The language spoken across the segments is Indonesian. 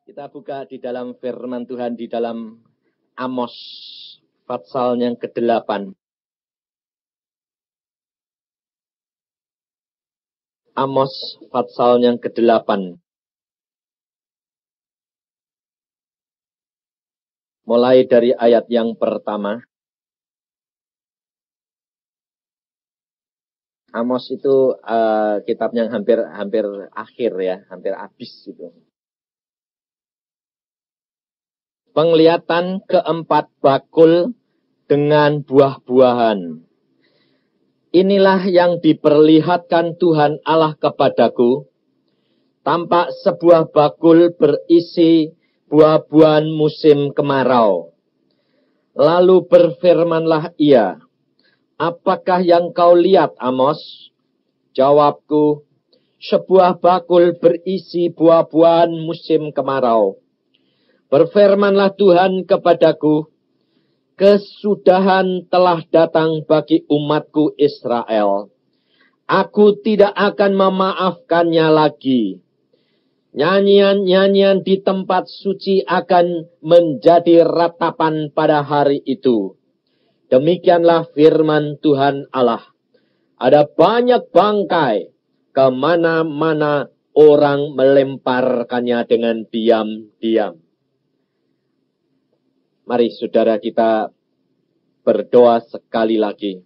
Kita buka di dalam firman Tuhan di dalam Amos pasal yang ke-8. Amos pasal yang ke-8. Mulai dari ayat yang pertama. Amos itu kitab yang hampir akhir ya, hampir habis gitu. Penglihatan keempat bakul dengan buah-buahan. Inilah yang diperlihatkan Tuhan Allah kepadaku. Tampak sebuah bakul berisi buah-buahan musim kemarau. Lalu berfirmanlah ia, apakah yang kau lihat, Amos? Jawabku, sebuah bakul berisi buah-buahan musim kemarau. Berfirmanlah Tuhan kepadaku, kesudahan telah datang bagi umatku Israel. Aku tidak akan memaafkannya lagi. Nyanyian-nyanyian di tempat suci akan menjadi ratapan pada hari itu. Demikianlah firman Tuhan Allah. Ada banyak bangkai, kemana-mana orang melemparkannya dengan diam-diam. Mari saudara kita berdoa sekali lagi.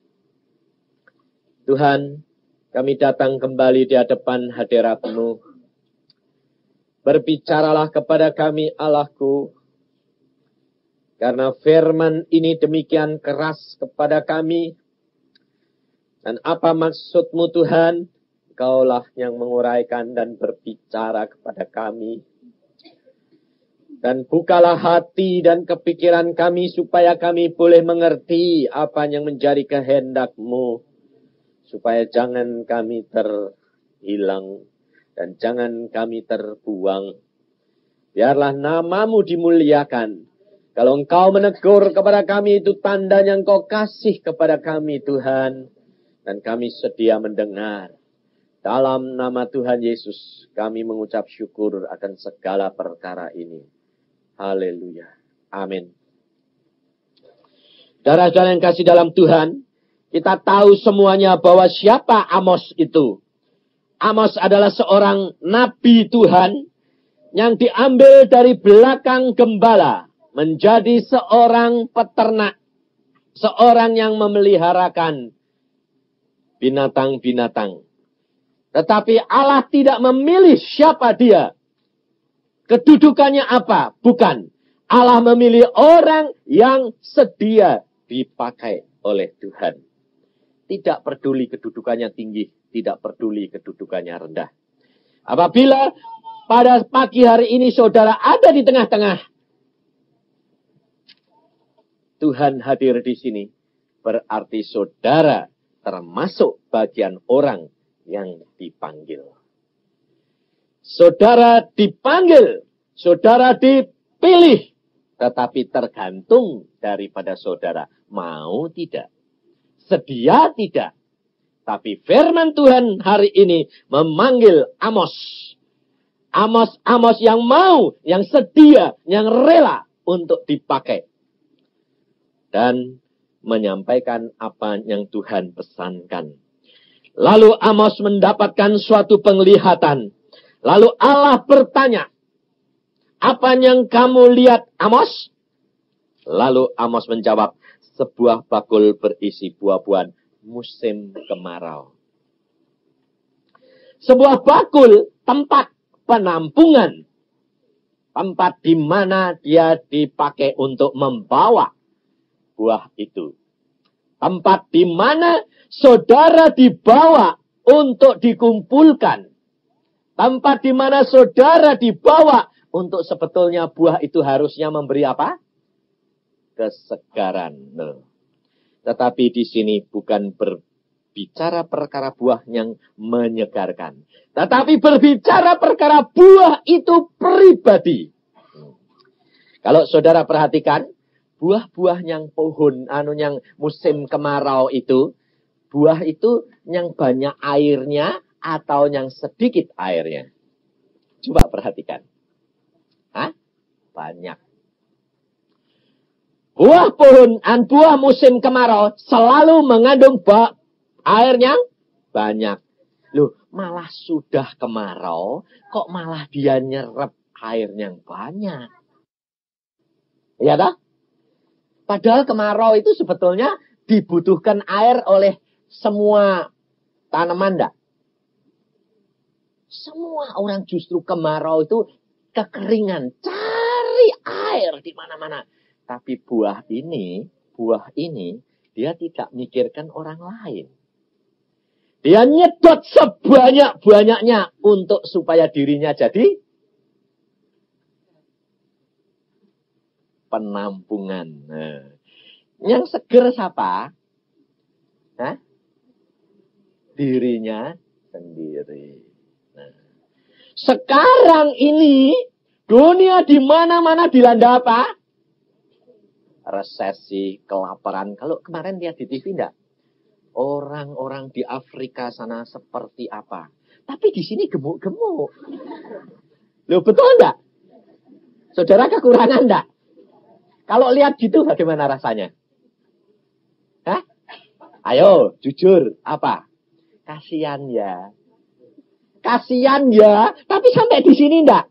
Tuhan, kami datang kembali di hadapan hadirat-Mu. Berbicaralah kepada kami, Allahku, karena firman ini demikian keras kepada kami. Dan apa maksud-Mu Tuhan? Engkaulah yang menguraikan dan berbicara kepada kami. Dan bukalah hati dan kepikiran kami supaya kami boleh mengerti apa yang menjadi kehendak-Mu. Supaya jangan kami terhilang dan jangan kami terbuang. Biarlah nama-Mu dimuliakan. Kalau Engkau menegur kepada kami itu tanda yang Engkau kasih kepada kami Tuhan. Dan kami sedia mendengar. Dalam nama Tuhan Yesus kami mengucap syukur akan segala perkara ini. Haleluya. Amin. Saudara-saudara yang kasih dalam Tuhan, kita tahu semuanya bahwa siapa Amos itu. Amos adalah seorang nabi Tuhan yang diambil dari belakang gembala menjadi seorang peternak, seorang yang memeliharakan binatang-binatang. Tetapi Allah tidak memilih siapa dia. Kedudukannya apa? Bukan. Allah memilih orang yang sedia dipakai oleh Tuhan. Tidak peduli kedudukannya tinggi, tidak peduli kedudukannya rendah. Apabila pada pagi hari ini saudara ada di tengah-tengah, Tuhan hadir di sini, berarti saudara termasuk bagian orang yang dipanggil. Saudara dipanggil, saudara dipilih, tetapi tergantung daripada saudara mau tidak, sedia tidak. Tapi firman Tuhan hari ini memanggil Amos. Amos yang mau, yang sedia, yang rela untuk dipakai. Dan menyampaikan apa yang Tuhan pesankan. Lalu Amos mendapatkan suatu penglihatan. Lalu Allah bertanya, apa yang kamu lihat, Amos? Lalu Amos menjawab, sebuah bakul berisi buah-buahan musim kemarau. Sebuah bakul, tempat penampungan. Tempat di mana dia dipakai untuk membawa buah itu. Tempat di mana saudara dibawa untuk dikumpulkan. Tempat di mana saudara dibawa untuk sebetulnya buah itu harusnya memberi apa? Kesegaran. Tetapi di sini bukan berbicara perkara buah yang menyegarkan. Tetapi berbicara perkara buah itu pribadi. Kalau saudara perhatikan, buah-buah yang pohon, yang musim kemarau itu, buah itu yang banyak airnya atau yang sedikit airnya. Coba perhatikan. Hah? buah musim kemarau selalu mengandung air yang banyak. Loh, malah sudah kemarau, kok malah dia nyerap air yang banyak. Ya dah? Padahal kemarau itu sebetulnya dibutuhkan air oleh semua tanaman, enggak? Semua orang justru kemarau itu kekeringan, cari air di mana-mana. Tapi buah ini, dia tidak mikirkan orang lain. Dia nyedot sebanyak-banyaknya untuk supaya dirinya jadi penampungan. Nah, yang seger siapa? Hah? Dirinya sendiri. Nah, sekarang ini dunia di mana-mana dilanda apa? Resesi, kelaparan. Kalau kemarin lihat di TV enggak? Orang-orang di Afrika sana seperti apa? Tapi di sini gemuk-gemuk. Loh, betul enggak? Saudara kekurangan enggak? Kalau lihat gitu bagaimana rasanya? Hah? Ayo, jujur, apa? Kasihan ya. Kasihan ya, tapi sampai di sini enggak?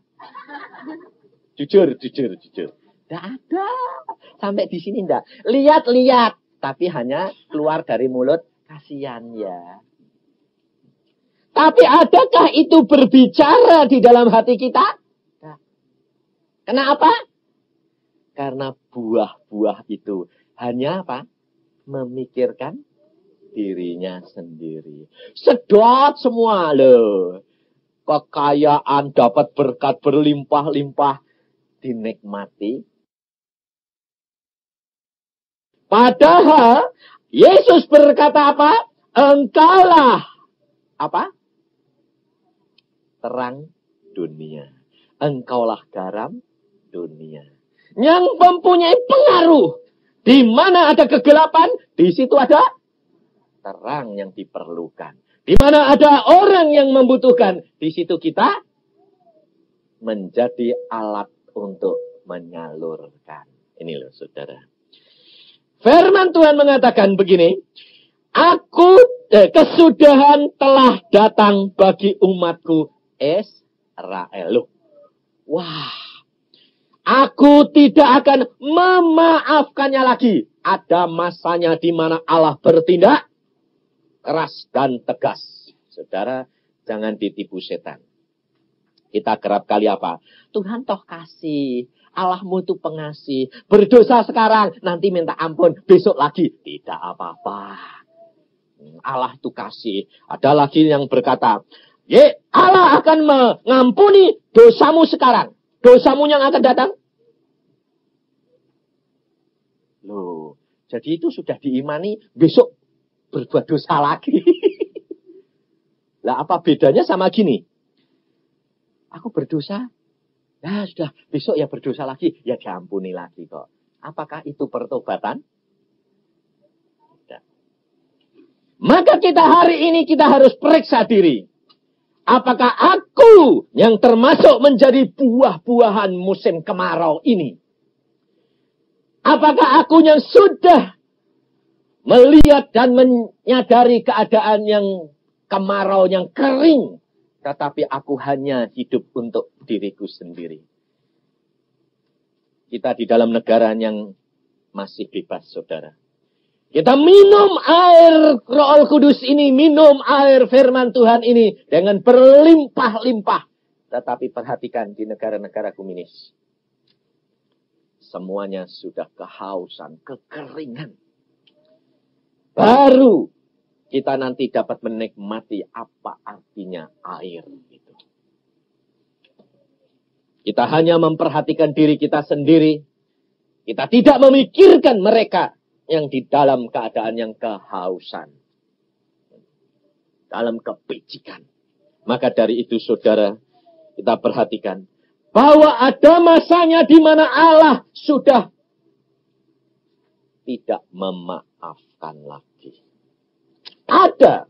Jujur. Enggak ada. Sampai di sini enggak. Lihat, tapi hanya keluar dari mulut, kasihan ya. Tapi adakah itu berbicara di dalam hati kita? Nah. Kenapa? Karena buah-buah itu hanya apa? Memikirkan dirinya sendiri. Sedot semua loh. Kekayaan, dapat berkat berlimpah-limpah, dinikmati. Padahal Yesus berkata apa? Engkaulah apa? Terang dunia. Engkaulah garam dunia. Yang mempunyai pengaruh. Di mana ada kegelapan, di situ ada terang yang diperlukan. Di mana ada orang yang membutuhkan, di situ kita menjadi alat untuk menyalurkan. Ini loh saudara. Firman Tuhan mengatakan begini, kesudahan telah datang bagi umatku Israel. Loh. Wah, aku tidak akan memaafkannya lagi. Ada masanya di mana Allah bertindak keras dan tegas. Saudara, jangan ditipu setan. Kita kerap kali apa? Tuhan toh kasih. Allahmu itu pengasih. Berdosa sekarang, nanti minta ampun. Besok lagi, tidak apa-apa. Allah itu kasih. Ada lagi yang berkata, Allah akan mengampuni dosamu sekarang. Dosamu yang akan datang. Loh, jadi itu sudah diimani, besok berbuat dosa lagi. Lah apa bedanya sama gini? Aku berdosa, ya sudah, besok ya berdosa lagi, ya diampuni lagi kok. Apakah itu pertobatan? Tidak. Maka hari ini kita harus periksa diri. Apakah aku yang termasuk menjadi buah-buahan musim kemarau ini? Apakah aku yang sudah melihat dan menyadari keadaan yang kemarau, yang kering, tetapi aku hanya hidup untuk diriku sendiri? Kita di dalam negara yang masih bebas, saudara. Kita minum air Roh Kudus ini, minum air firman Tuhan ini dengan berlimpah-limpah. Tetapi perhatikan di negara-negara komunis. Semuanya sudah kehausan, kekeringan. Baru kita nanti dapat menikmati apa artinya air itu. Kita hanya memperhatikan diri kita sendiri. Kita tidak memikirkan mereka yang di dalam keadaan yang kehausan. Dalam kepicikan. Maka dari itu saudara, kita perhatikan bahwa ada masanya di mana Allah sudah tidak memaafkan lagi. Ada.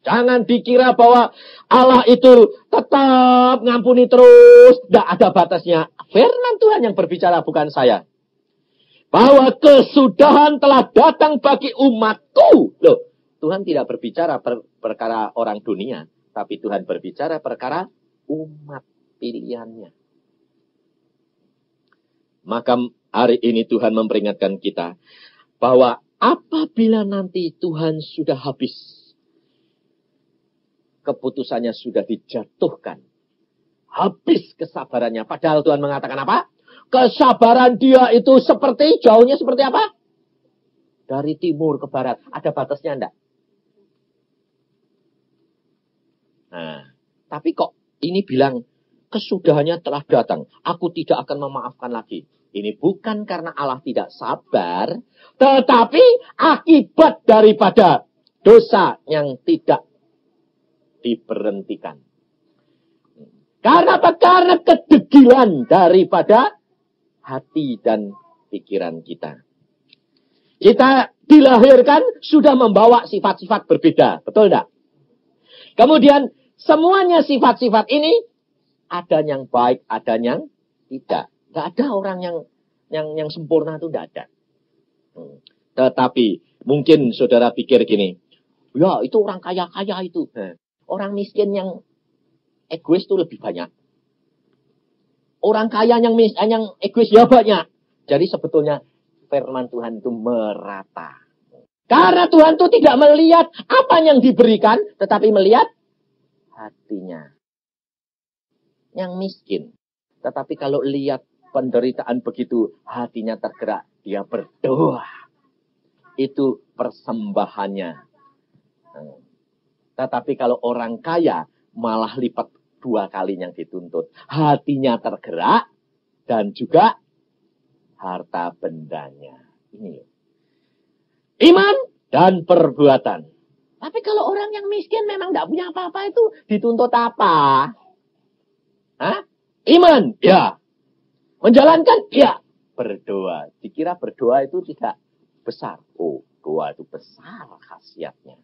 Jangan dikira bahwa Allah itu tetap ngampuni terus. Tidak ada batasnya. Firman Tuhan yang berbicara, bukan saya. bahwa kesudahan telah datang bagi umatku. Loh, Tuhan tidak berbicara perkara orang dunia, tapi Tuhan berbicara perkara umat pilihannya. Maka hari ini Tuhan memperingatkan kita bahwa apabila nanti Tuhan sudah habis, keputusannya sudah dijatuhkan, habis kesabarannya. Padahal Tuhan mengatakan apa? Kesabaran dia itu jauhnya seperti apa? Dari timur ke barat. Ada batasnya enggak? Nah, tapi kok ini bilang kesudahannya telah datang. Aku tidak akan memaafkan lagi. Ini bukan karena Allah tidak sabar, tetapi akibat daripada dosa yang tidak diberhentikan. Karena apa? Karena kedegilan daripada hati dan pikiran kita. Kita dilahirkan sudah membawa sifat-sifat berbeda. Betul enggak? Kemudian semuanya sifat-sifat ini ada yang baik, ada yang tidak. Enggak ada orang yang sempurna itu enggak ada. Tetapi mungkin saudara pikir gini, ya itu orang kaya-kaya itu. Orang miskin yang egois itu lebih banyak. Orang kaya yang egois ya banyak. Jadi sebetulnya firman Tuhan itu merata. Karena Tuhan itu tidak melihat apa yang diberikan, tetapi melihat hatinya. Yang miskin. Tetapi kalau lihat penderitaan begitu, hatinya tergerak. Dia berdoa. Itu persembahannya. Tetapi kalau orang kaya, malah lipat 2 kali yang dituntut. Hatinya tergerak dan juga harta bendanya. Ini iman dan perbuatan. Tapi kalau orang yang miskin memang tidak punya apa-apa itu dituntut apa? Hah? Iman, ya. Menjalankan, ya. Berdoa. Dikira berdoa itu tidak besar. Oh, doa itu besar khasiatnya.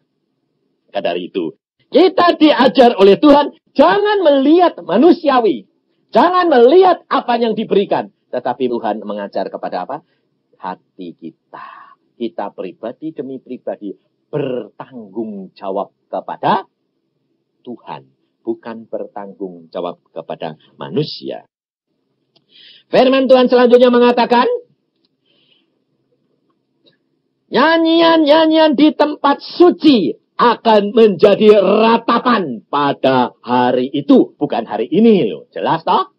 Maka dari itu, kita diajar oleh Tuhan, jangan melihat manusiawi. Jangan melihat apa yang diberikan. Tetapi Tuhan mengajar kepada apa? Hati kita. Kita pribadi demi pribadi bertanggung jawab kepada Tuhan. Bukan bertanggung jawab kepada manusia. Firman Tuhan selanjutnya mengatakan, nyanyian-nyanyian di tempat suci akan menjadi ratapan pada hari itu. Bukan hari ini loh. Jelas toh?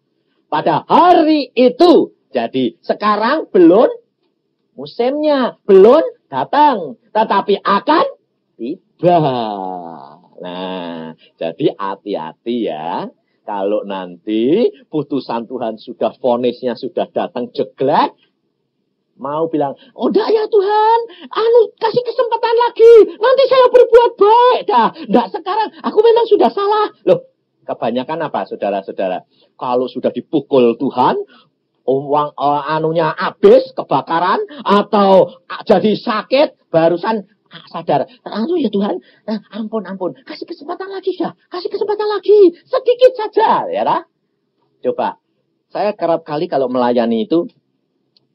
Pada hari itu. Jadi sekarang belum musimnya. Belum datang. Tetapi akan tiba. Nah, jadi hati-hati ya. Kalau nanti putusan Tuhan sudah, vonisnya sudah datang jeglek, mau bilang, oh enggak ya Tuhan, kasih kesempatan lagi, nanti saya berbuat baik. Enggak sekarang, aku memang sudah salah. Loh, kebanyakan apa saudara-saudara? Kalau sudah dipukul Tuhan, uang anunya habis, kebakaran, atau jadi sakit, barusan sadar. Ya Tuhan, ampun, kasih kesempatan lagi ya, kasih kesempatan lagi, sedikit saja. Ya lah. Coba, saya kerap kali kalau melayani itu,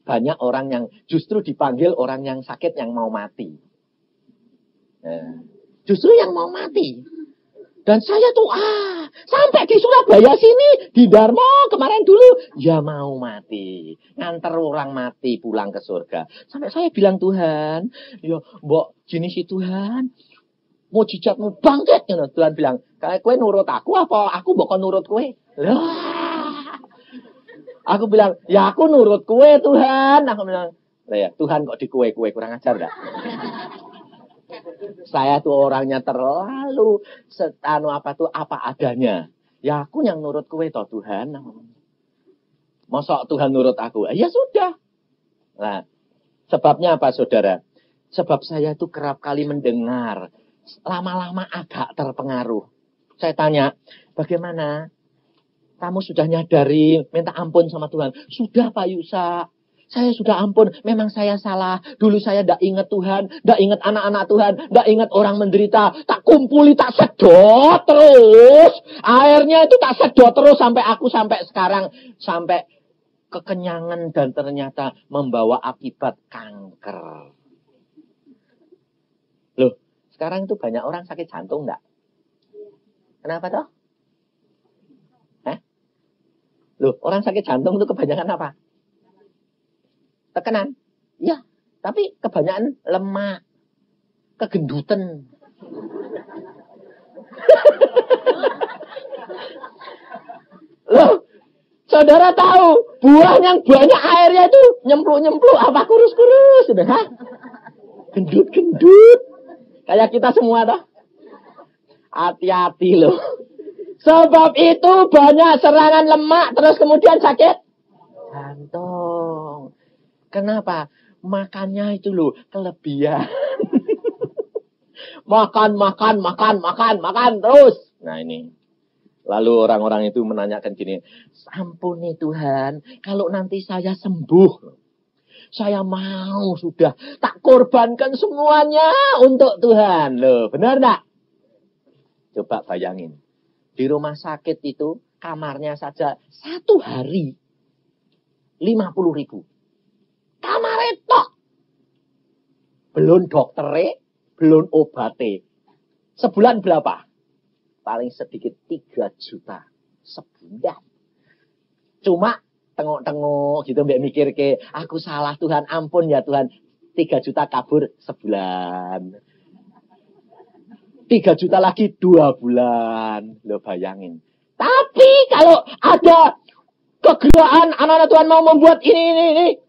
banyak orang yang justru dipanggil orang yang sakit yang mau mati. Justru yang mau mati. Dan saya tuh, sampai di Surabaya sini, di Darmo kemarin dulu, ya mau mati. Nganter orang mati pulang ke surga. Sampai saya bilang, Tuhan, ya mbok gini sih Tuhan, mau jijatmu bangkit. Tuhan bilang, kayak kowe nurut aku apa aku mbok nurut kowe? Lah. Aku bilang, ya aku nurut kowe Tuhan. Aku bilang, ya Tuhan kok di kowe kurang ajar enggak? Saya tuh orangnya terlalu apa adanya. Ya aku yang nurut kowe toh Tuhan. Masa Tuhan nurut aku? Ya sudah. Nah, sebabnya apa saudara? Sebab saya itu kerap kali mendengar, lama-lama agak terpengaruh. Saya tanya, bagaimana? Kamu sudah nyadari, minta ampun sama Tuhan? Sudah Pak Yusa. Saya sudah ampun, memang saya salah. Dulu saya tidak ingat Tuhan, tidak ingat anak-anak Tuhan, tidak ingat orang menderita. Tak kumpuli, tak sedot terus. Akhirnya itu tak sedot terus sampai aku sampai sekarang, sampai kekenyangan dan ternyata membawa akibat kanker. Loh, sekarang itu banyak orang sakit jantung enggak? Kenapa toh? Loh, orang sakit jantung itu kebanyakan apa? Tekanan. Ya, tapi kebanyakan lemak, kegendutan. Loh, saudara tahu, buah yang banyak airnya itu nyempluk-nyempluk, apa kurus-kurus. Hah? Gendut-gendut. Kayak kita semua toh. Hati-hati loh. Sebab itu banyak serangan lemak, terus kemudian sakit jantung. Kenapa? Makannya itu loh, kelebihan. makan terus. Nah ini. Lalu orang-orang itu menanyakan gini, ampuni Tuhan, kalau nanti saya sembuh, saya mau sudah tak korbankan semuanya untuk Tuhan. Loh, benar enggak? Coba bayangin. Di rumah sakit itu, kamarnya saja 1 hari 50.000. Kamar itu. Belum dokternya, belum obatnya. Sebulan berapa? Paling sedikit 3 juta sebulan. Cuma tengok-tengok gitu mbak mikir ke, aku salah Tuhan, ampun ya Tuhan, 3 juta kabur sebulan. 3 juta lagi 2 bulan. Lo bayangin. Tapi kalau ada kegerakan anak-anak Tuhan mau membuat ini.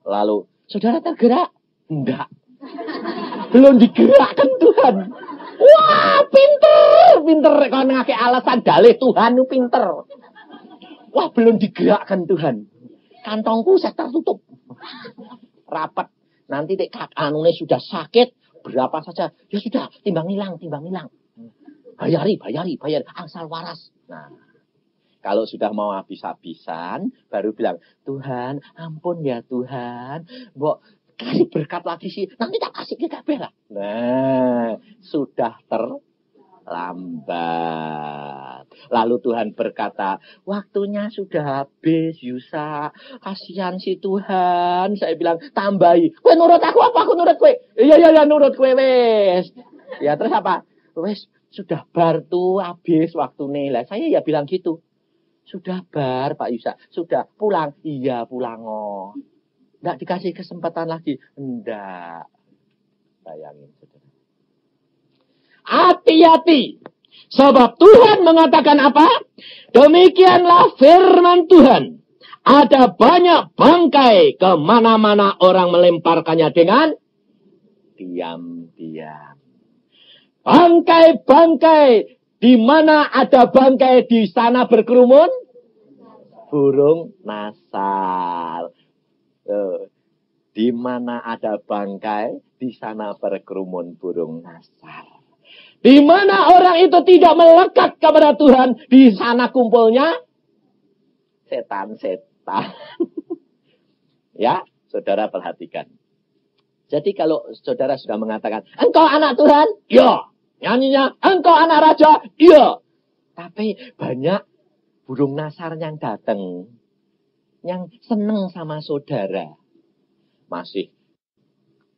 Lalu, saudara tergerak? Enggak. Belum digerakkan Tuhan. Wah, pinter. Kalau ngake alasan dalih Tuhan itu pinter. Wah, belum digerakkan Tuhan. Kantongku saya tertutup. Rapat. Nanti anune sudah sakit. Berapa saja. Ya sudah, timbang hilang. Bayari. Angsal waras. Nah, kalau sudah mau habis-habisan, baru bilang, Tuhan, ampun ya Tuhan. Mbok kasih berkat lagi sih. Nanti tak kasih ke kabeh lah. Nah, sudah terlambat. Lalu Tuhan berkata, waktunya sudah habis, Yusa. Kasihan si Tuhan. Saya bilang, tambahi. Kowe nurut aku apa? Aku nurut kowe. Iya, nurut kowe wes. Ya terus apa? Wes, sudah bar tuh habis waktu lah. Saya ya bilang gitu. Sudah bar Pak Yusa. Sudah pulang. Iya pulang oh. Nggak dikasih kesempatan lagi. Enggak. Bayangin saudara. Hati-hati. Sebab Tuhan mengatakan apa? Demikianlah firman Tuhan. Ada banyak bangkai kemana-mana orang melemparkannya dengan diam-diam. Bangkai-bangkai. Di mana ada bangkai di sana berkerumun? Burung nasar. Di mana ada bangkai, di sana berkerumun burung nasar. Di mana orang itu tidak melekat kepada Tuhan, di sana kumpulnya setan-setan. Ya, saudara perhatikan. Jadi kalau saudara sudah mengatakan, engkau anak Tuhan? Ya. Nyanyinya, engkau anak raja? Iya. Tapi banyak burung nasar yang datang. Yang seneng sama saudara. Masih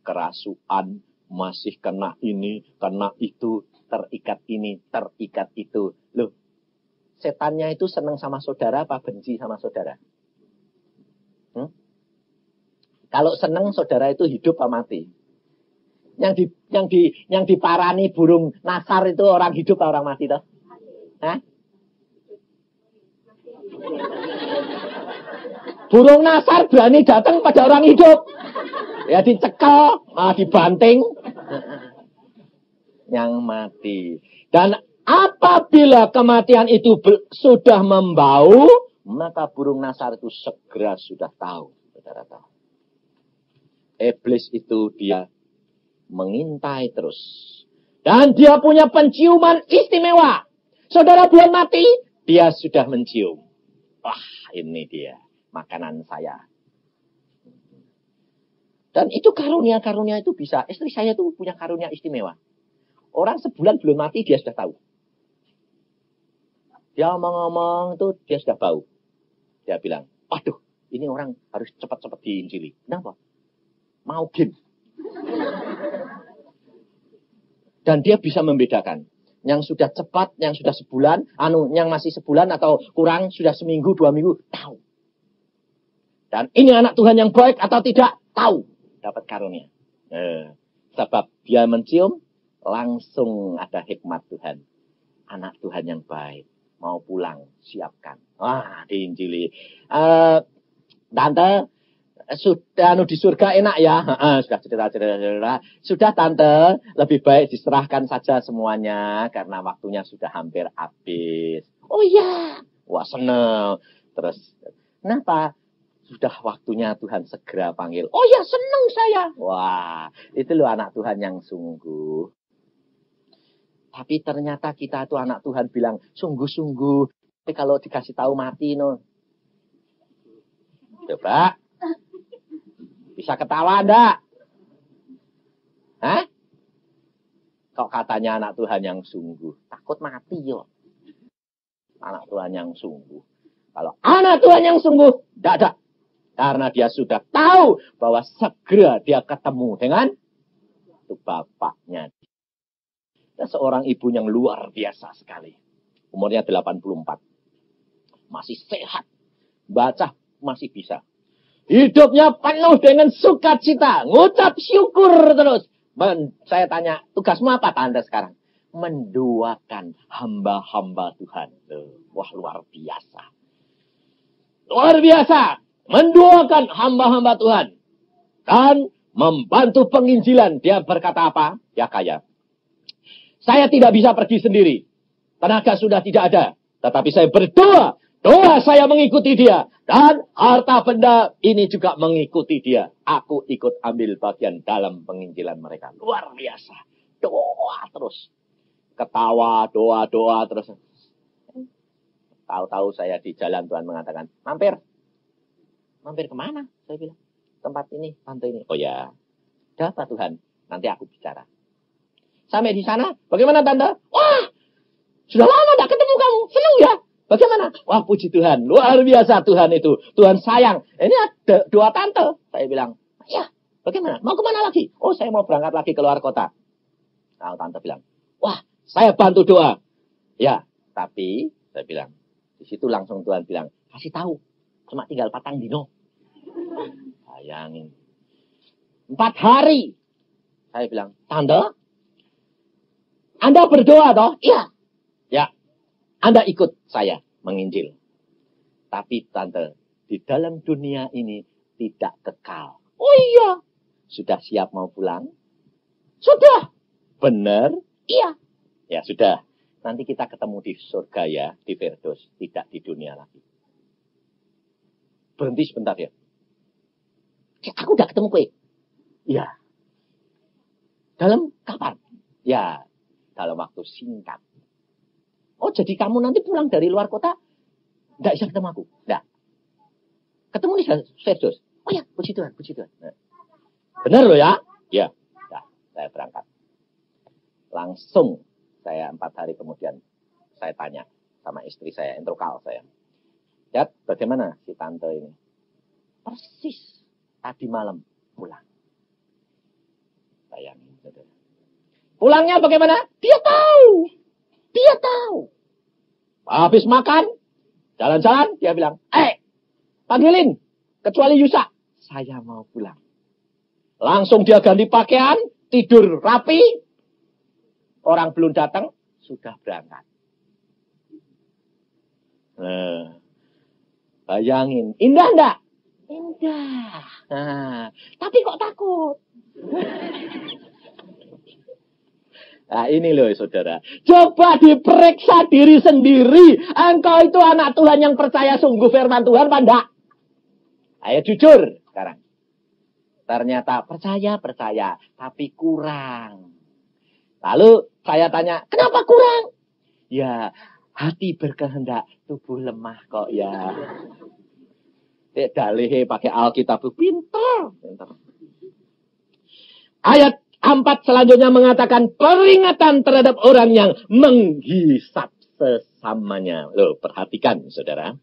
kerasukan, masih kena ini, kena itu, terikat ini, terikat itu. Loh, setannya itu seneng sama saudara apa benci sama saudara? Kalau seneng saudara itu hidup apa mati? Yang diparani burung nasar itu orang hidup atau orang mati toh? Hah? Burung nasar berani datang pada orang hidup. Ya dicekel, dibanting. Yang mati. Dan apabila kematian itu sudah membau, maka burung nasar itu segera sudah tahu. Saudara tahu. Iblis itu dia mengintai terus. Dan dia punya penciuman istimewa. Saudara belum mati, dia sudah mencium. Wah, ini dia makanan saya. Dan itu karunia-karunia itu bisa. Istri saya tuh punya karunia istimewa. Orang sebulan belum mati, dia sudah tahu. Dia ngomong-ngomong itu, dia sudah bau. Dia bilang, waduh, ini orang harus cepat-cepat diinjili. Kenapa? Mau game. Dan dia bisa membedakan. Yang sudah cepat, yang sudah sebulan, yang masih sebulan atau kurang, sudah seminggu, 2 minggu, tahu. Dan ini anak Tuhan yang baik atau tidak, tahu. Dapat karunia. Sebab dia mencium, langsung ada hikmat Tuhan. Anak Tuhan yang baik. Mau pulang, siapkan. Wah, diinjili. Tante, sudah di surga enak ya. Sudah cerita. Sudah tante, lebih baik diserahkan saja semuanya. Karena waktunya sudah hampir habis. Oh iya. Wah, seneng. Terus, kenapa? Sudah waktunya Tuhan segera panggil. Oh ya, seneng saya. Wah, itu loh anak Tuhan yang sungguh. Tapi ternyata kita tuh anak Tuhan bilang, sungguh-sungguh. Tapi kalau dikasih tahu mati, no. Coba. Bisa ketawa enggak? Hah? Kok katanya anak Tuhan yang sungguh? Takut mati, yo. Anak Tuhan yang sungguh. Kalau anak Tuhan yang sungguh, enggak ada. Karena dia sudah tahu bahwa segera dia ketemu dengan itu bapaknya. Dan seorang ibu yang luar biasa sekali. Umurnya 84. Masih sehat. Baca masih bisa. Hidupnya penuh dengan sukacita. Ngucap syukur terus. Saya tanya, tugasmu apa tante sekarang? Mendoakan hamba-hamba Tuhan. Wah, luar biasa. Luar biasa. Mendoakan hamba-hamba Tuhan. Dan membantu penginjilan. Dia berkata apa? Ya kaya. Saya tidak bisa pergi sendiri. Tenaga sudah tidak ada. Tetapi saya berdoa. Doa saya mengikuti dia. Dan harta benda ini juga mengikuti dia. Aku ikut ambil bagian dalam penginjilan mereka. Luar biasa. Doa terus. Ketawa, doa terus. Tahu-tahu saya di jalan Tuhan mengatakan, mampir. Mampir kemana? Saya bilang, tempat ini, pantai ini. Oh ya, ada apa Tuhan? Nanti aku bicara. Sampai di sana, bagaimana tante? Wah, sudah lama tidak ketemu kamu. Senang ya? Bagaimana? Wah, puji Tuhan. Luar biasa Tuhan itu. Tuhan sayang. Ini ada 2 tante. Saya bilang, ya, bagaimana? Mau kemana lagi? Oh, saya mau berangkat lagi ke luar kota. Nah, tante bilang, wah, saya bantu doa. Ya, tapi, saya bilang, di situ langsung Tuhan bilang, kasih tahu. Cuma tinggal 4 dino. Bayangin. 4 hari. Saya bilang, tante, Anda berdoa toh? Iya. Ya. Anda ikut saya menginjil. Tapi tante, di dalam dunia ini tidak kekal. Oh iya. Sudah siap mau pulang? Sudah. Benar? Iya. Ya sudah. Nanti kita ketemu di surga ya, di Firdaus. Tidak di dunia lagi. Berhenti sebentar ya. Aku udah ketemu kue. Ya. Dalam kapan? Ya, dalam waktu singkat. Oh, jadi kamu nanti pulang dari luar kota, tidak bisa ketemu aku? Tidak. Ketemu di Firdaus. Oh ya, puji Tuhan, puji Tuhan. Nah. Benar loh ya? Ya. Nah, saya berangkat. Langsung, saya 4 hari kemudian, saya tanya sama istri saya, entrokal saya. Dad, bagaimana si tante ini? Persis tadi malam pulang. Bayangin, saudara. Pulangnya bagaimana? Dia tahu. Dia tahu. Habis makan, jalan-jalan, dia bilang, panggilin, kecuali Yusa. Saya mau pulang. Langsung dia ganti pakaian, tidur rapi. Orang belum datang, sudah berangkat. Bayangin, indah enggak? Indah. Nah, tapi kok takut? Nah ini loh saudara. Coba diperiksa diri sendiri. Engkau itu anak Tuhan yang percaya sungguh firman Tuhan apa enggak? Ayo jujur sekarang. Ternyata percaya. Tapi kurang. Lalu saya tanya, kenapa kurang? Ya, hati berkehendak, tubuh lemah kok ya. Dalih pakai Alkitab. Pintar. Ayat 4 selanjutnya mengatakan peringatan terhadap orang yang menghisap sesamanya. Loh, perhatikan saudara.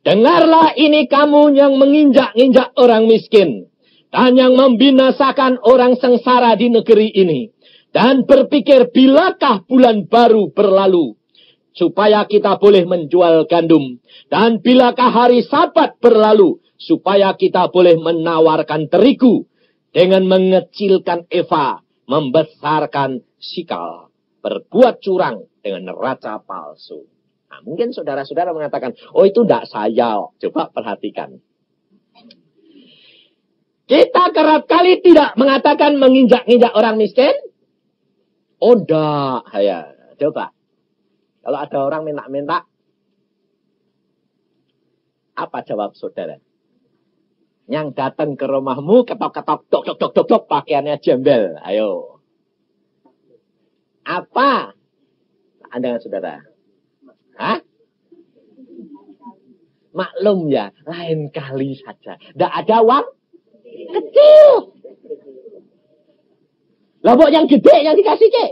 Dengarlah ini kamu yang menginjak-injak orang miskin. Dan yang membinasakan orang sengsara di negeri ini. Dan berpikir bilakah bulan baru berlalu. Supaya kita boleh menjual gandum. Dan bilakah hari Sabat berlalu. Supaya kita boleh menawarkan terigu. Dengan mengecilkan eva. Membesarkan sikal. Berbuat curang dengan neraca palsu. Nah, mungkin saudara-saudara mengatakan, oh itu tidak saya. Coba perhatikan. Kita kerap kali tidak mengatakan menginjak-injak orang miskin. Oh enggak. Ya, coba. Kalau ada orang minta-minta, apa jawab saudara? Yang datang ke rumahmu, ketok-ketok, dok, pakaiannya jembel. Ayo. Apa? Anda saudara? Hah? Maklum ya, lain kali saja. Tidak ada uang kecil. Lah kok yang gede yang dikasih cek?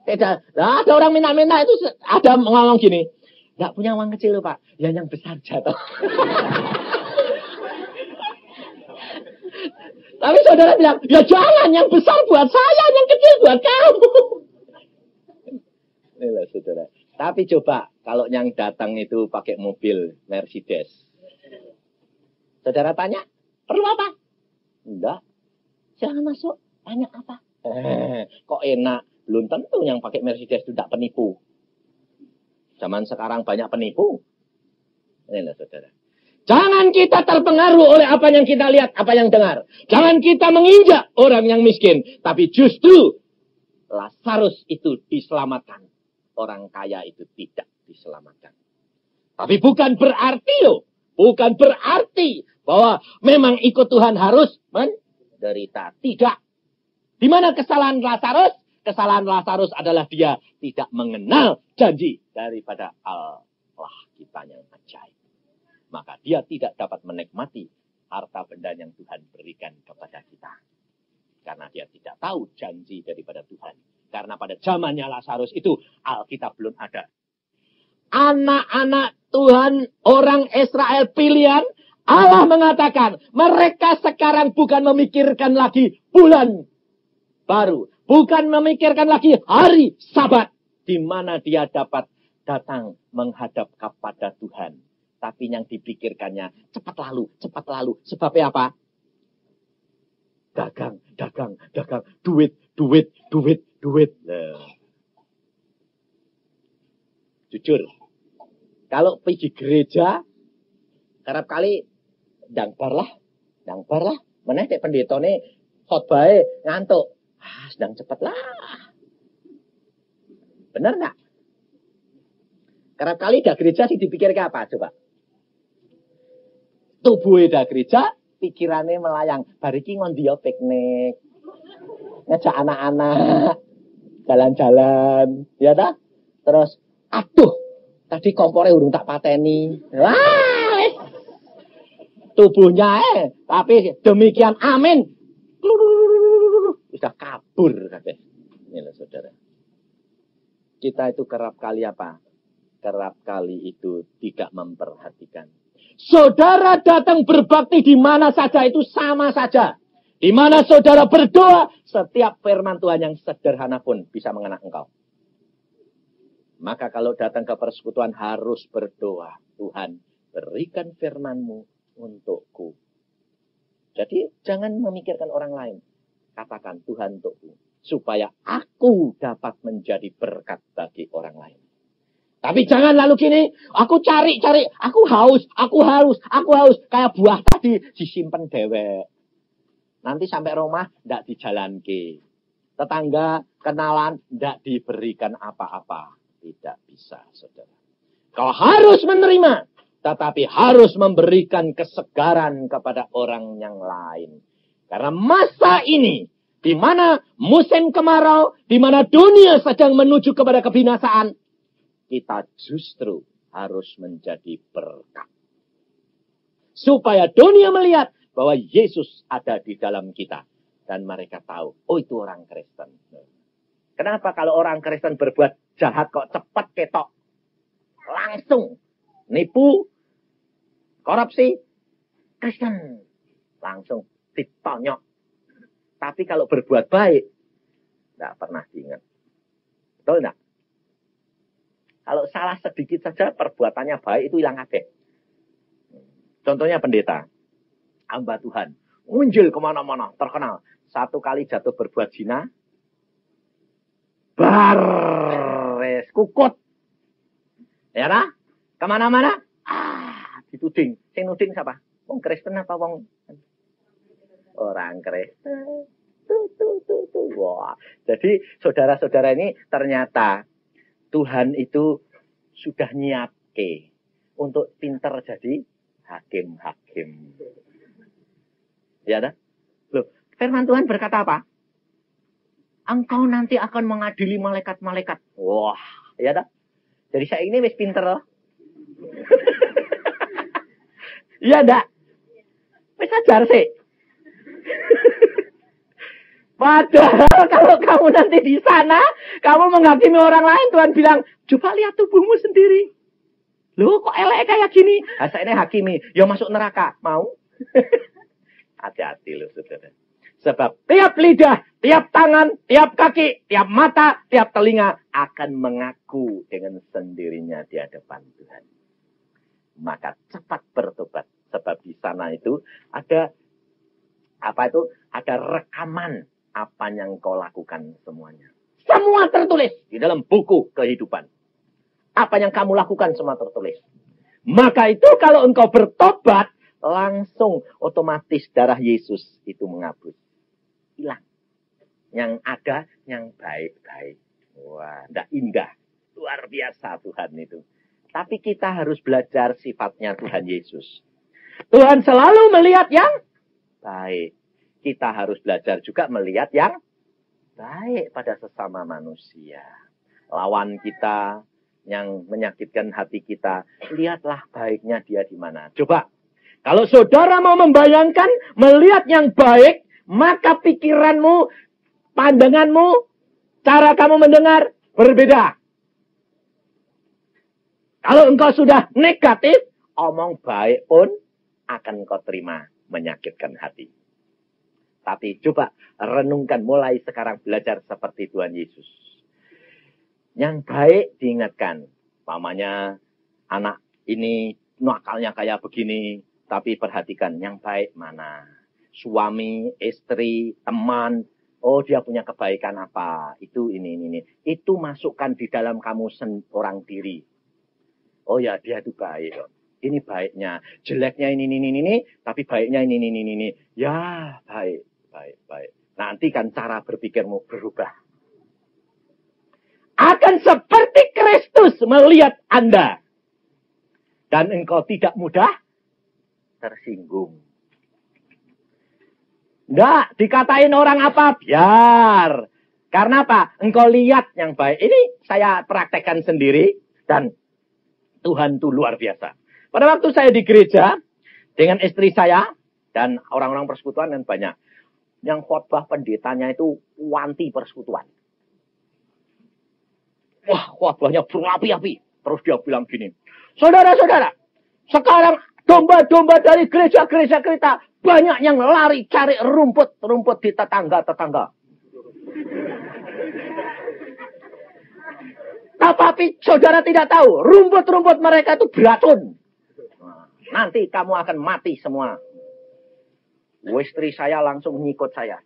Tidak. Nah, ada orang minta-minta itu ada ngomong gini. Tidak punya uang kecil loh Pak. Ya yang besar jatuh. Tapi saudara bilang, ya jangan yang besar buat saya, yang kecil buat kamu. Inilah saudara. Tapi coba kalau yang datang itu pakai mobil Mercedes. Saudara tanya, perlu apa? Enggak. Silahkan masuk. Tanya apa? Kok enak? Belum tentu yang pakai Mercedes itu tidak penipu. Zaman sekarang banyak penipu. Inilah saudara. Jangan kita terpengaruh oleh apa yang kita lihat, apa yang dengar. Jangan kita menginjak orang yang miskin. Tapi justru Lazarus itu diselamatkan. Orang kaya itu tidak diselamatkan. Tapi bukan berarti loh. Bukan berarti bahwa memang ikut Tuhan harus menderita. Tidak. Di mana kesalahan Lazarus? Kesalahan Lazarus adalah dia tidak mengenal janji daripada Allah kita yang ajaib. Maka dia tidak dapat menikmati harta benda yang Tuhan berikan kepada kita. Karena dia tidak tahu janji daripada Tuhan. Karena pada zamannya Lazarus itu Alkitab belum ada. Anak-anak Tuhan, orang Israel pilihan, Allah mengatakan mereka sekarang bukan memikirkan lagi bulan baru. Bukan memikirkan lagi hari Sabat. Di mana dia dapat datang menghadap kepada Tuhan. Tapi yang dipikirkannya cepat lalu. Sebabnya apa? Dagang. Duit. Jujur. Kalau pergi gereja, kerap kali dangbar lah. Mana dek pendeta nih khotbah ngantuk. Sedang cepet lah. Benar nggak? Kerap kali dah gereja sih dipikirkan apa coba? Tubuhnya dah gereja, pikirannya melayang. Bariki ngondio piknik. Ngajak anak-anak. Jalan-jalan. Ya dah? Terus, aduh. Tadi kompornya urung tak pateni. Wah! Tubuhnya tapi demikian amin. Sudah kabur katanya. Inilah saudara. Kita itu kerap kali apa? Kerap kali itu tidak memperhatikan. Saudara datang berbakti di mana saja itu sama saja. Di mana saudara berdoa, setiap firman Tuhan yang sederhana pun bisa mengena engkau. Maka kalau datang ke persekutuan harus berdoa. Tuhan, berikan firman-Mu untukku. Jadi jangan memikirkan orang lain. Katakan Tuhan untukku. Supaya aku dapat menjadi berkat bagi orang lain. Tapi jangan lalu gini, aku cari, aku haus. Kayak buah tadi disimpan dewek. Nanti sampai rumah tidak dijalankan. Tetangga, kenalan, tidak diberikan apa-apa. Tidak bisa, saudara. Kau harus menerima, tetapi harus memberikan kesegaran kepada orang yang lain. Karena masa ini, di mana musim kemarau, di mana dunia sedang menuju kepada kebinasaan, kita justru harus menjadi berkat. Supaya dunia melihat bahwa Yesus ada di dalam kita. Dan mereka tahu, oh itu orang Kristen. Kenapa kalau orang Kristen berbuat jahat kok cepat ketok? Langsung nipu, korupsi, Kristen. Langsung ditonyok. Tapi kalau berbuat baik, tidak pernah diingat. Betul enggak? Kalau salah sedikit saja, perbuatannya baik itu hilang kabeh. Contohnya pendeta, hamba Tuhan, ngunjil kemana-mana, terkenal. Satu kali jatuh berbuat zina, bares, kukut. Ya nah? Kemana-mana, dituding. Sing nuding siapa? Wong Kristen apa wong? Orang Kristen. Tuh. Wah. Jadi saudara-saudara ini ternyata Tuhan itu sudah nyiapke untuk pinter jadi hakim-hakim. Ya dah? Loh, firman Tuhan berkata apa? Engkau nanti akan mengadili malaikat-malaikat. Wah, ya dah? Jadi saya ini wis pinter loh. Iya dah? Wis ajar sih. Padahal kalau kamu nanti di sana, kamu menghakimi orang lain, Tuhan bilang, coba lihat tubuhmu sendiri. Loh, kok elek kayak gini? Saya ini hakimi, ya masuk neraka. Mau? Hati-hati loh, saudara. Sebab tiap lidah, tiap tangan, tiap kaki, tiap mata, tiap telinga akan mengaku dengan sendirinya di hadapan Tuhan. Maka cepat bertobat. Sebab di sana itu ada, ada rekaman apa yang kau lakukan semuanya. Semua tertulis di dalam buku kehidupan. Apa yang kamu lakukan semua tertulis. Maka itu kalau engkau bertobat, langsung otomatis darah Yesus itu menghapus. Hilang. Yang ada yang baik-baik. Wah, tidak indah. Luar biasa Tuhan itu. Tapi kita harus belajar sifatnya Tuhan Yesus. Tuhan selalu melihat yang baik. Kita harus belajar juga melihat yang baik pada sesama manusia. Lawan kita yang menyakitkan hati kita, lihatlah baiknya dia di mana. Coba, kalau saudara mau membayangkan, melihat yang baik, maka pikiranmu, pandanganmu, cara kamu mendengar berbeda. Kalau engkau sudah negatif, omong baik pun akan kau terima menyakitkan hati. Tapi coba renungkan mulai sekarang belajar seperti Tuhan Yesus. Yang baik diingatkan. Mamanya anak ini nakalnya kayak begini. Tapi perhatikan yang baik mana. Suami, istri, teman. Oh dia punya kebaikan apa. Itu ini. Itu masukkan di dalam kamu orang diri. Oh ya dia itu baik. Ini baiknya. Jeleknya ini. Tapi baiknya ini. Ya baik. Nanti kan cara berpikirmu berubah. Akan seperti Kristus melihat Anda. Dan engkau tidak mudah tersinggung. Enggak, dikatain orang apa? Biar. Karena apa? Engkau lihat yang baik. Ini saya praktekkan sendiri. Dan Tuhan itu luar biasa. Pada waktu saya di gereja, dengan istri saya, dan orang-orang persekutuan kan banyak. Yang khotbah pendetanya itu wanti persekutuan. Wah, khotbahnya berapi-api. Terus dia bilang gini, saudara-saudara, sekarang domba-domba dari gereja-gereja kita banyak yang lari cari rumput di tetangga-tetangga. Tapi saudara tidak tahu, rumput-rumput mereka itu beracun. Nanti kamu akan mati semua. Istri saya langsung ngikut saya.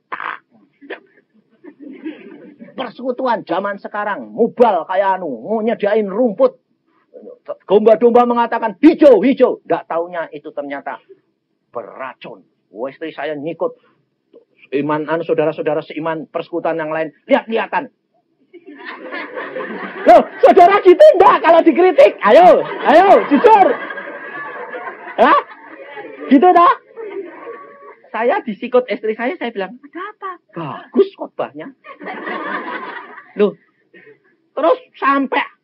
Persekutuan zaman sekarang. Mubal kayak mau nyediain rumput. Domba-domba mengatakan hijau. Gak taunya itu ternyata beracun. Istri saya ngikut. Saudara-saudara seiman persekutuan yang lain. Lihat-lihatan. Loh, saudara gitu enggak kalau dikritik? Ayo, jujur. Hah? Gitu dah? Saya disikut istri saya bilang, ada apa? Bagus khotbahnya. Loh, terus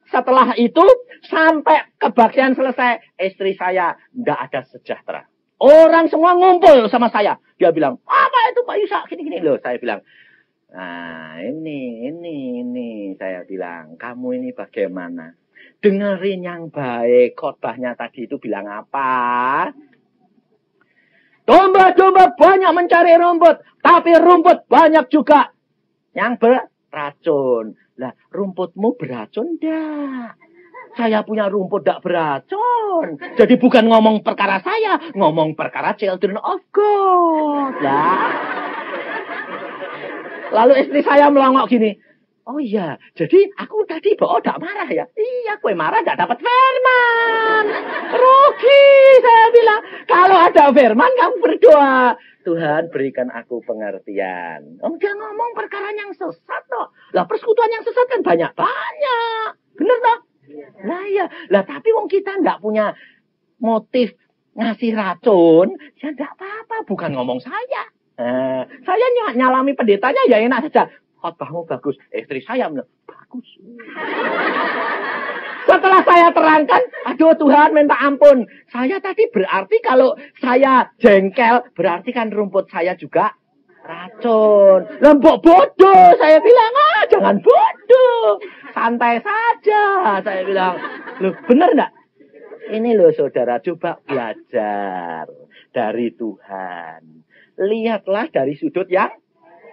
setelah itu, sampai kebaktian selesai, istri saya tidak ada sejahtera. Orang semua ngumpul sama saya. Dia bilang, apa itu Pak Yusak? Gini-gini. Loh, saya bilang, nah ini. Saya bilang, kamu ini bagaimana? dengerin yang baik. Khotbahnya tadi itu bilang apa? Domba-domba banyak mencari rumput, tapi rumput banyak juga yang beracun. Lah, rumputmu beracun enggak? Saya punya rumput tidak beracun. Jadi bukan ngomong perkara saya, ngomong perkara children of God. Lah. Lalu istri saya melongok gini. Oh iya, jadi aku tadi tidak marah ya. Iya, kue marah tidak dapat firman. Rugi, saya bilang. Kalau ada firman, kamu berdoa. Tuhan berikan aku pengertian. Oh, dia ngomong perkara yang sesat toh. Lah persekutuan yang sesat kan banyak-banyak. Bener toh? Lah iya. Lah tapi wong kita nggak punya motif ngasih racun. Ya nggak apa-apa. Bukan ngomong saya. Saya nyalami pendetanya ya enak saja. Khotbahmu bagus. Istri saya bilang, bagus. Setelah saya terangkan, aduh Tuhan minta ampun. Saya tadi berarti kalau saya jengkel, berarti kan rumput saya juga racun. Lembok bodoh, saya bilang, jangan bodoh. Santai saja, saya bilang. Loh, benar enggak? Ini loh saudara, coba belajar dari Tuhan. Lihatlah dari sudut yang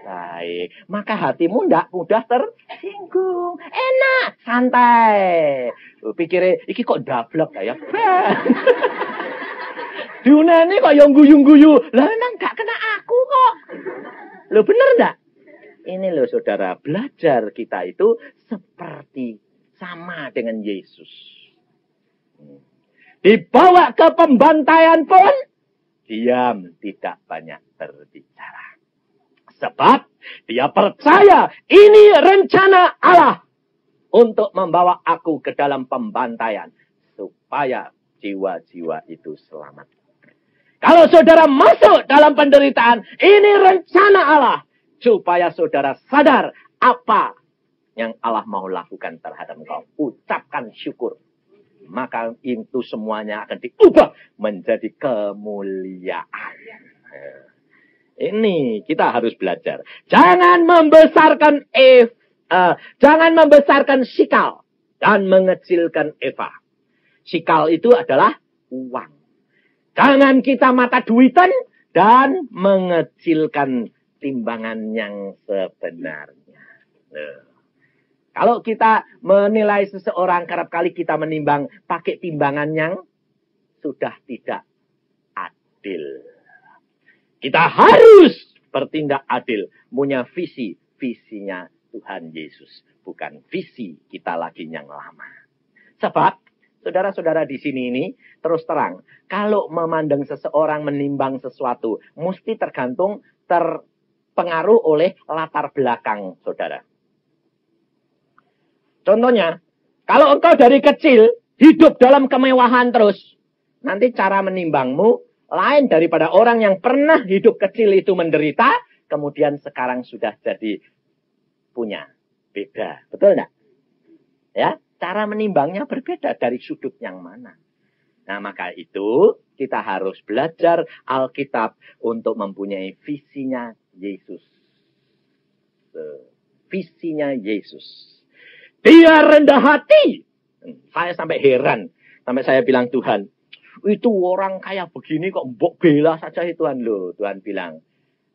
baik. Maka hatimu ndak mudah tersinggung. Enak, santai. Pikirnya, iki kok dablek ya? Dunia ini kok yang guyu-guyu. Lah memang gak kena aku kok. Lo bener ndak? Ini loh saudara, belajar kita itu seperti sama dengan Yesus. Dibawa ke pembantaian pun, diam, tidak banyak berbicara. Sebab dia percaya ini rencana Allah untuk membawa aku ke dalam pembantaian. Supaya jiwa-jiwa itu selamat. Kalau saudara masuk dalam penderitaan, ini rencana Allah. Supaya saudara sadar apa yang Allah mau lakukan terhadap engkau. Ucapkan syukur. Maka itu semuanya akan diubah menjadi kemuliaan. Ini kita harus belajar. Jangan membesarkan sikal dan mengecilkan Eva. Sikal itu adalah uang. Jangan kita mata duitan dan mengecilkan timbangan yang sebenarnya. Kalau kita menilai seseorang, kerap kali kita menimbang pakai timbangan yang sudah tidak adil. Kita harus bertindak adil. Punya visinya Tuhan Yesus. Bukan visi kita lagi yang lama. Sebab, saudara-saudara di sini ini, terus terang. Kalau memandang seseorang menimbang sesuatu, mesti terpengaruh oleh latar belakang saudara. Contohnya, kalau engkau dari kecil hidup dalam kemewahan terus, nanti cara menimbangmu lain daripada orang yang pernah hidup kecil itu menderita, kemudian sekarang sudah jadi punya. Beda. Betul enggak? Ya, cara menimbangnya berbeda dari sudut yang mana. Nah, maka itu kita harus belajar Alkitab untuk mempunyai visinya Yesus. Visinya Yesus. Dia rendah hati. Saya sampai heran. Sampai saya bilang, Tuhan, itu orang kayak begini kok mbok bela saja Tuhan loh. Tuhan bilang,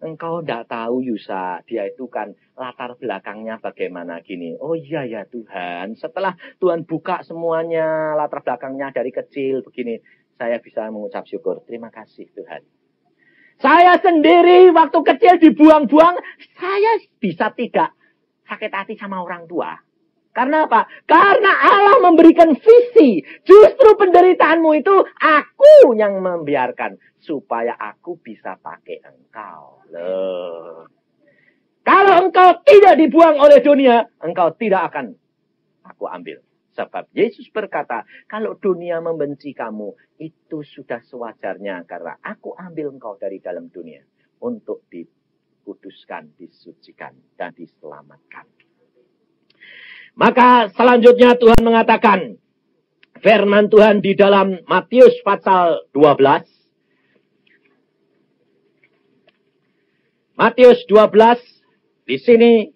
engkau tidak tahu Yusa, dia itu kan latar belakangnya bagaimana gini. Oh iya ya Tuhan, setelah Tuhan buka semuanya latar belakangnya dari kecil begini, saya bisa mengucap syukur. Terima kasih Tuhan. Saya sendiri waktu kecil dibuang-buang, saya bisa tidak sakit hati sama orang tua. Karena apa? Karena Allah memberikan visi. Justru penderitaanmu itu aku yang membiarkan. Supaya aku bisa pakai engkau. Loh. Kalau engkau tidak dibuang oleh dunia, engkau tidak akan aku ambil. Sebab Yesus berkata, kalau dunia membenci kamu, itu sudah sewajarnya. Karena aku ambil engkau dari dalam dunia. Untuk dikuduskan, disucikan, dan diselamatkan. Maka selanjutnya Tuhan mengatakan, firman Tuhan di dalam Matius pasal 12. Matius 12, di sini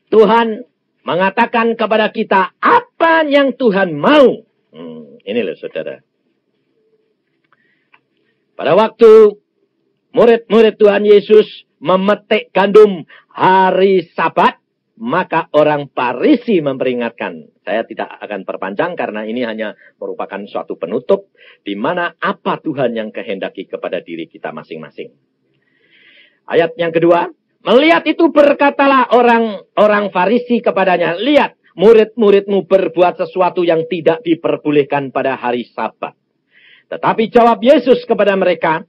Tuhan mengatakan kepada kita, apa apa yang Tuhan mau. Ini loh saudara. Pada waktu murid-murid Tuhan Yesus memetik gandum hari Sabat, maka orang Farisi memperingatkan. Saya tidak akan perpanjang karena ini hanya merupakan suatu penutup di mana apa Tuhan yang kehendaki kepada diri kita masing-masing. Ayat yang kedua, melihat itu berkatalah orang Farisi kepadanya, lihat murid-muridmu berbuat sesuatu yang tidak diperbolehkan pada hari Sabat. Tetapi jawab Yesus kepada mereka,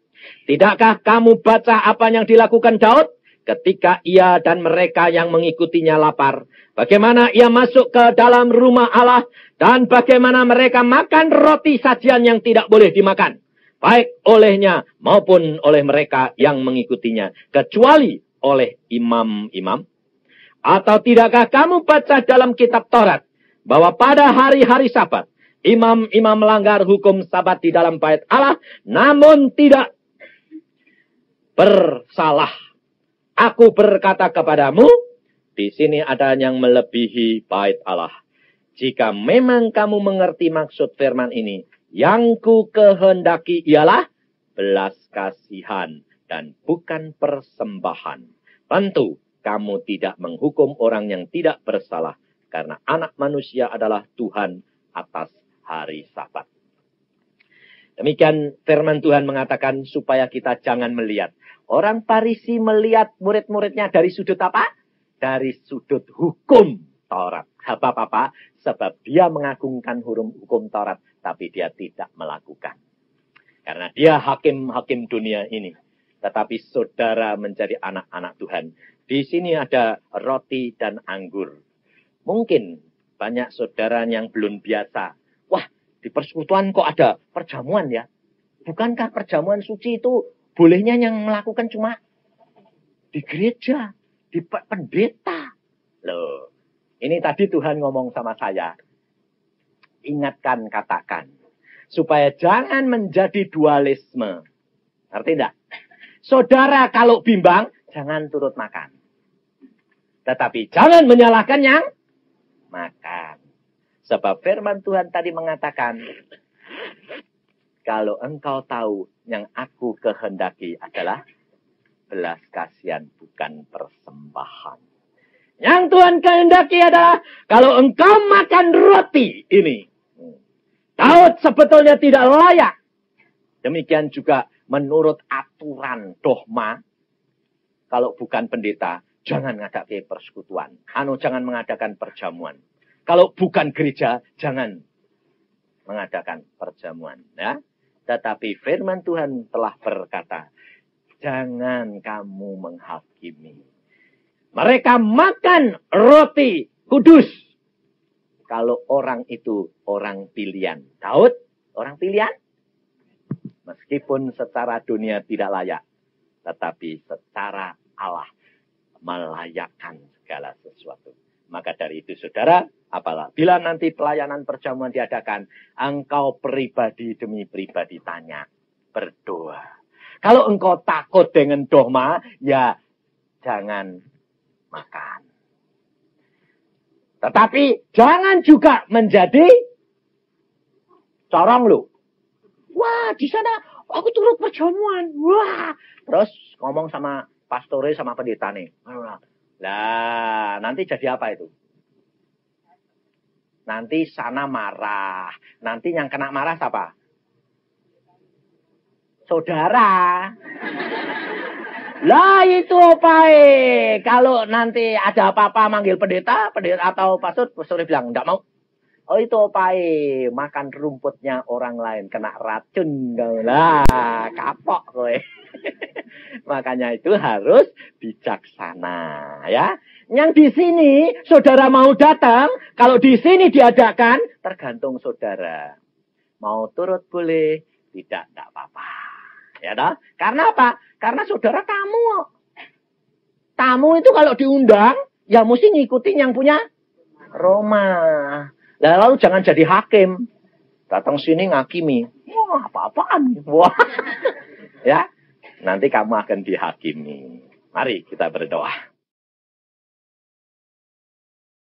tidakkah kamu baca apa yang dilakukan Daud ketika ia dan mereka yang mengikutinya lapar? Bagaimana ia masuk ke dalam rumah Allah dan bagaimana mereka makan roti sajian yang tidak boleh dimakan, baik olehnya maupun oleh mereka yang mengikutinya, kecuali oleh imam-imam? Atau tidakkah kamu baca dalam kitab Taurat bahwa pada hari-hari Sabat imam-imam melanggar hukum Sabat di dalam bait Allah, namun tidak bersalah? Aku berkata kepadamu, di sini ada yang melebihi bait Allah. Jika memang kamu mengerti maksud firman ini, yang ku kehendaki ialah belas kasihan dan bukan persembahan. Tentu kamu tidak menghukum orang yang tidak bersalah, karena anak manusia adalah Tuhan atas hari Sabat. Demikian firman Tuhan mengatakan supaya kita jangan melihat. Orang Farisi melihat murid-muridnya dari sudut apa? Dari sudut hukum Taurat. Apa-apa? Sebab dia mengagungkan hukum Taurat, tapi dia tidak melakukan. Karena dia hakim-hakim dunia ini. Tetapi saudara menjadi anak-anak Tuhan. Di sini ada roti dan anggur. Mungkin banyak saudara yang belum biasa. Wah, di persekutuan kok ada perjamuan ya? Bukankah perjamuan suci itu bolehnya yang melakukan cuma di gereja, di pendeta? Loh, ini tadi Tuhan ngomong sama saya. Ingatkan, katakan. Supaya jangan menjadi dualisme. Ngerti enggak? Saudara kalau bimbang, jangan turut makan. Tetapi jangan menyalahkan yang makan. Sebab firman Tuhan tadi mengatakan, kalau engkau tahu yang aku kehendaki adalah belas kasihan bukan persembahan. Yang Tuhan kehendaki adalah kalau engkau makan roti ini. Daud sebetulnya tidak layak. Demikian juga menurut aturan dogma. Kalau bukan pendeta, jangan ngadakan persekutuan. Jangan mengadakan perjamuan. Kalau bukan gereja, jangan mengadakan perjamuan. Ya. Tetapi firman Tuhan telah berkata, jangan kamu menghakimi. Mereka makan roti kudus. Kalau orang itu orang pilihan. Daud, orang pilihan. Meskipun secara dunia tidak layak. Tetapi secara Allah melayakkan segala sesuatu. Maka dari itu saudara, apabila nanti pelayanan perjamuan diadakan, engkau pribadi demi pribadi tanya, berdoa. Kalau engkau takut dengan dogma, ya jangan makan. Tetapi jangan juga menjadi corong lu. Wah, di sana aku turut perjamuan. Wah, terus ngomong sama pastore sama pendeta nih. Lah, nanti jadi apa itu? Nanti sana marah. Nanti yang kena marah siapa? Saudara. Lah itu opae. Kalau nanti ada apa-apa manggil pendeta atau pastor bilang enggak mau. Oh itu opae, makan rumputnya orang lain kena racun. Lah, kapok kowe. Makanya itu harus bijaksana, ya. Yang di sini saudara mau datang, kalau di sini diadakan tergantung saudara. Mau turut boleh, tidak apa-apa. Ya toh? Karena apa? Karena saudara tamu. Tamu itu kalau diundang, ya mesti ngikutin yang punya rumah. Nah, lalu jangan jadi hakim. Datang sini ngakimi. Wah, apa-apaan. Wah. Ya, nanti kamu akan dihakimi. Mari kita berdoa.